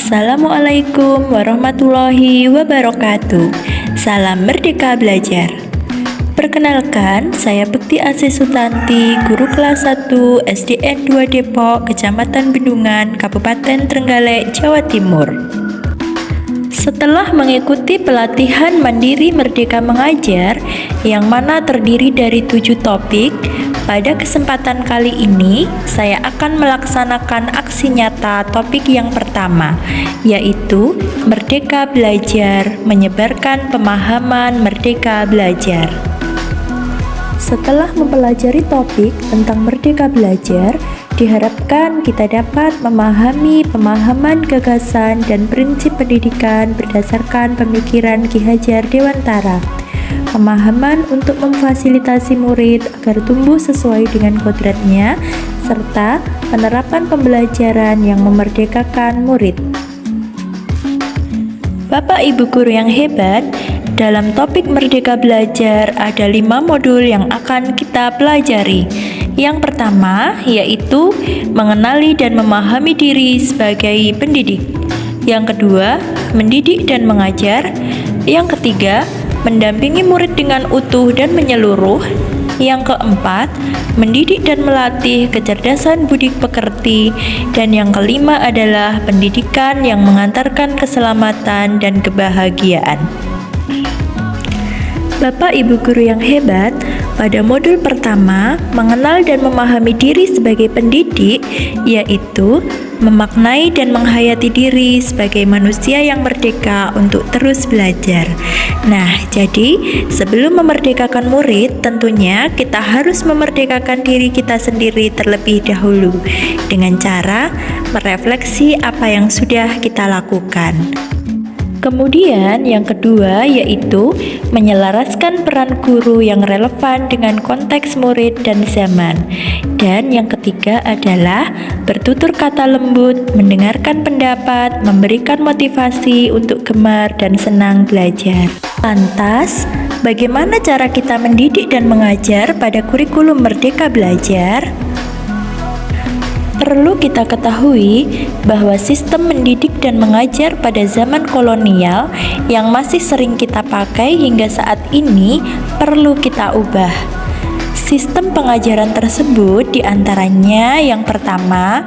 Assalamualaikum warahmatullahi wabarakatuh. Salam Merdeka Belajar. Perkenalkan, saya Bekti Asih Sutanti, guru kelas 1 SDN 2 Depok, Kecamatan Bendungan, Kabupaten Trenggalek, Jawa Timur. Setelah mengikuti pelatihan Mandiri Merdeka Mengajar yang mana terdiri dari 7 topik, pada kesempatan kali ini saya akan melaksanakan aksi nyata topik yang pertama, yaitu Merdeka Belajar, menyebarkan pemahaman Merdeka Belajar. Setelah mempelajari topik tentang Merdeka Belajar, diharapkan kita dapat memahami pemahaman gagasan dan prinsip pendidikan berdasarkan pemikiran Ki Hajar Dewantara. Pemahaman untuk memfasilitasi murid agar tumbuh sesuai dengan kodratnya, serta penerapan pembelajaran yang memerdekakan murid. Bapak Ibu guru yang hebat, dalam topik Merdeka Belajar ada 5 modul yang akan kita pelajari. Yang pertama yaitu mengenali dan memahami diri sebagai pendidik. Yang kedua, mendidik dan mengajar. Yang ketiga, mendampingi murid dengan utuh dan menyeluruh. Yang keempat, mendidik dan melatih kecerdasan budi pekerti. Dan yang kelima adalah pendidikan yang mengantarkan keselamatan dan kebahagiaan. Bapak Ibu guru yang hebat, pada modul pertama, mengenal dan memahami diri sebagai pendidik, yaitu memaknai dan menghayati diri sebagai manusia yang merdeka untuk terus belajar. Nah, jadi sebelum memerdekakan murid, tentunya kita harus memerdekakan diri kita sendiri terlebih dahulu dengan cara merefleksi apa yang sudah kita lakukan. Kemudian yang kedua yaitu menyelaraskan peran guru yang relevan dengan konteks murid dan zaman. Dan yang ketiga adalah bertutur kata lembut, mendengarkan pendapat, memberikan motivasi untuk gemar dan senang belajar. Lantas, bagaimana cara kita mendidik dan mengajar pada kurikulum Merdeka Belajar? Perlu kita ketahui bahwa sistem mendidik dan mengajar pada zaman kolonial yang masih sering kita pakai hingga saat ini perlu kita ubah. Sistem pengajaran tersebut diantaranya yang pertama,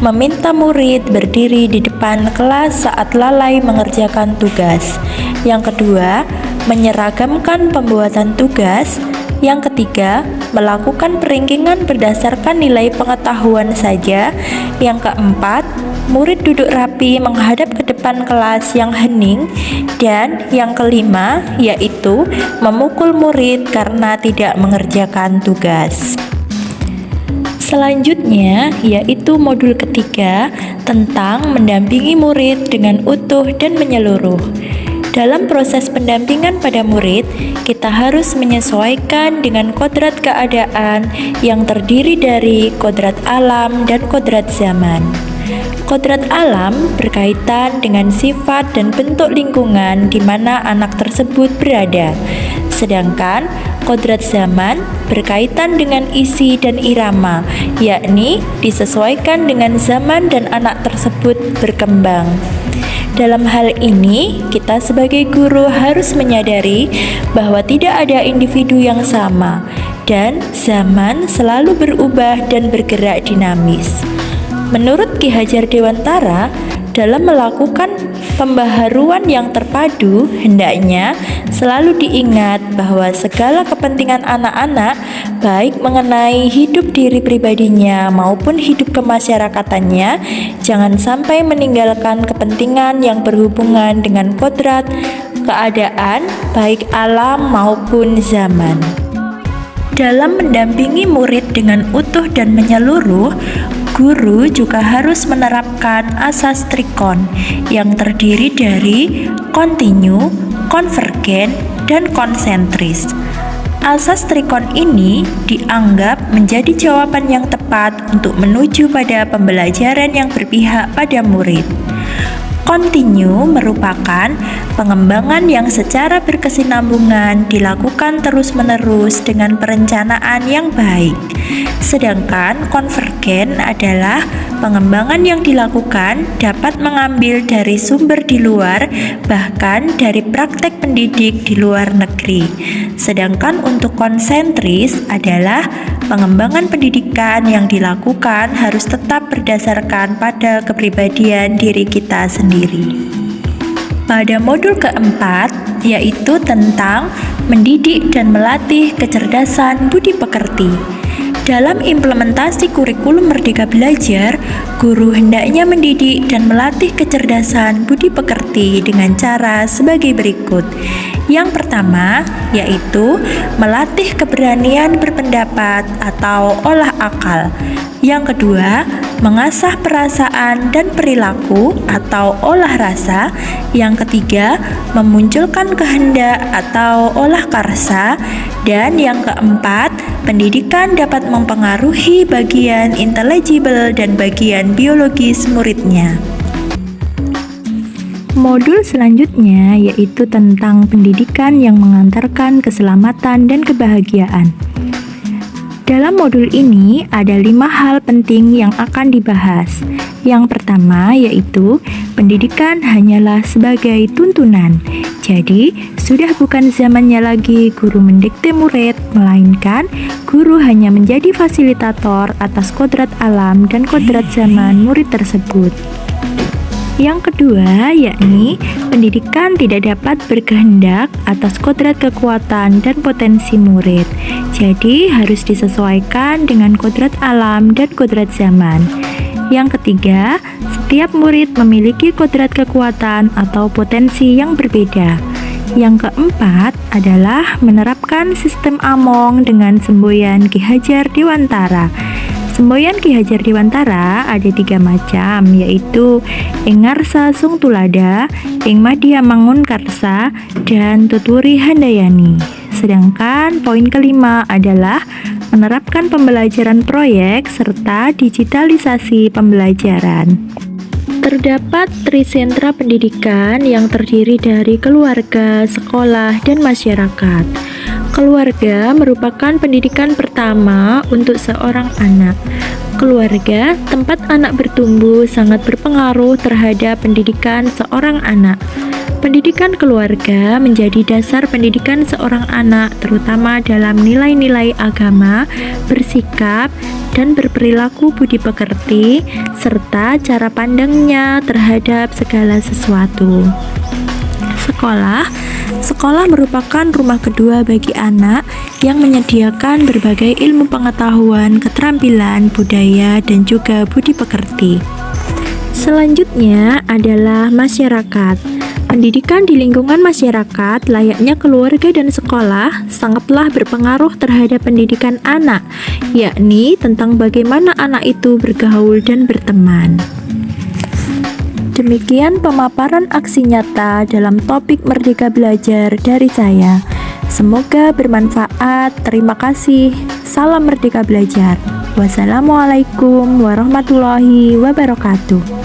meminta murid berdiri di depan kelas saat lalai mengerjakan tugas. Yang kedua, menyeragamkan pembuatan tugas. Yang ketiga, melakukan peringkingan berdasarkan nilai pengetahuan saja. Yang keempat, murid duduk rapi menghadap ke depan kelas yang hening. Dan yang kelima, yaitu memukul murid karena tidak mengerjakan tugas. Selanjutnya, yaitu modul ketiga tentang mendampingi murid dengan utuh dan menyeluruh. Dalam proses pendampingan pada murid, kita harus menyesuaikan dengan kodrat keadaan yang terdiri dari kodrat alam dan kodrat zaman. Kodrat alam berkaitan dengan sifat dan bentuk lingkungan di mana anak tersebut berada. Sedangkan kodrat zaman berkaitan dengan isi dan irama, yakni disesuaikan dengan zaman dan anak tersebut berkembang. Dalam hal ini, kita sebagai guru harus menyadari bahwa tidak ada individu yang sama dan zaman selalu berubah dan bergerak dinamis. Menurut Ki Hajar Dewantara, dalam melakukan pembaharuan yang terpadu, hendaknya selalu diingat bahwa segala kepentingan anak-anak, baik mengenai hidup diri pribadinya maupun hidup kemasyarakatannya, jangan sampai meninggalkan kepentingan yang berhubungan dengan kodrat, keadaan, baik alam maupun zaman. Dalam mendampingi murid dengan utuh dan menyeluruh, guru juga harus menerapkan asas trikon yang terdiri dari kontinu, konvergen, dan konsentris. Asas trikon ini dianggap menjadi jawaban yang tepat untuk menuju pada pembelajaran yang berpihak pada murid. Continue merupakan pengembangan yang secara berkesinambungan dilakukan terus-menerus dengan perencanaan yang baik. Sedangkan konvergen adalah pengembangan yang dilakukan dapat mengambil dari sumber di luar, bahkan dari praktek pendidik di luar negeri. Sedangkan untuk konsentris adalah pengembangan pendidikan yang dilakukan harus tetap berdasarkan pada kepribadian diri kita sendiri. Pada modul keempat, yaitu tentang mendidik dan melatih kecerdasan budi pekerti. Dalam implementasi kurikulum Merdeka Belajar, guru hendaknya mendidik dan melatih kecerdasan budi pekerti dengan cara sebagai berikut. Yang pertama, yaitu melatih keberanian berpendapat atau olah akal. Yang kedua, mengasah perasaan dan perilaku atau olah rasa. Yang ketiga, memunculkan kehendak atau olah karsa. Dan yang keempat, pendidikan dapat mempengaruhi bagian intelligible dan bagian biologis muridnya. Modul selanjutnya yaitu tentang pendidikan yang mengantarkan keselamatan dan kebahagiaan. Dalam modul ini ada 5 hal penting yang akan dibahas. Yang pertama yaitu pendidikan hanyalah sebagai tuntunan. Jadi, sudah bukan zamannya lagi guru mendikte murid, melainkan guru hanya menjadi fasilitator atas kodrat alam dan kodrat zaman murid tersebut. Yang kedua, yakni pendidikan tidak dapat berkehendak atas kodrat kekuatan dan potensi murid. Jadi, harus disesuaikan dengan kodrat alam dan kodrat zaman. Yang ketiga, setiap murid memiliki kodrat kekuatan atau potensi yang berbeda. Yang keempat adalah menerapkan sistem Among dengan semboyan Ki Hajar Dewantara. Semboyan Ki Hajar Dewantara ada 3 macam, yaitu Ing Ngarsa Sung Tulada, Ing Madya Mangun Karsa, dan Tuturi Handayani. Sedangkan poin kelima adalah menerapkan pembelajaran proyek serta digitalisasi pembelajaran. Terdapat trisentra pendidikan yang terdiri dari keluarga, sekolah, dan masyarakat. Keluarga merupakan pendidikan pertama untuk seorang anak. Keluarga, tempat anak bertumbuh, sangat berpengaruh terhadap pendidikan seorang anak. Pendidikan keluarga menjadi dasar pendidikan seorang anak, terutama dalam nilai-nilai agama, bersikap, dan berperilaku budi pekerti, serta cara pandangnya terhadap segala sesuatu. Sekolah merupakan rumah kedua bagi anak yang menyediakan berbagai ilmu pengetahuan, keterampilan, budaya, dan juga budi pekerti. Selanjutnya adalah masyarakat. Pendidikan di lingkungan masyarakat, layaknya keluarga dan sekolah, sangatlah berpengaruh terhadap pendidikan anak, yakni tentang bagaimana anak itu bergaul dan berteman. Demikian pemaparan aksi nyata dalam topik Merdeka Belajar dari saya. Semoga bermanfaat. Terima kasih. Salam Merdeka Belajar. Wassalamualaikum warahmatullahi wabarakatuh.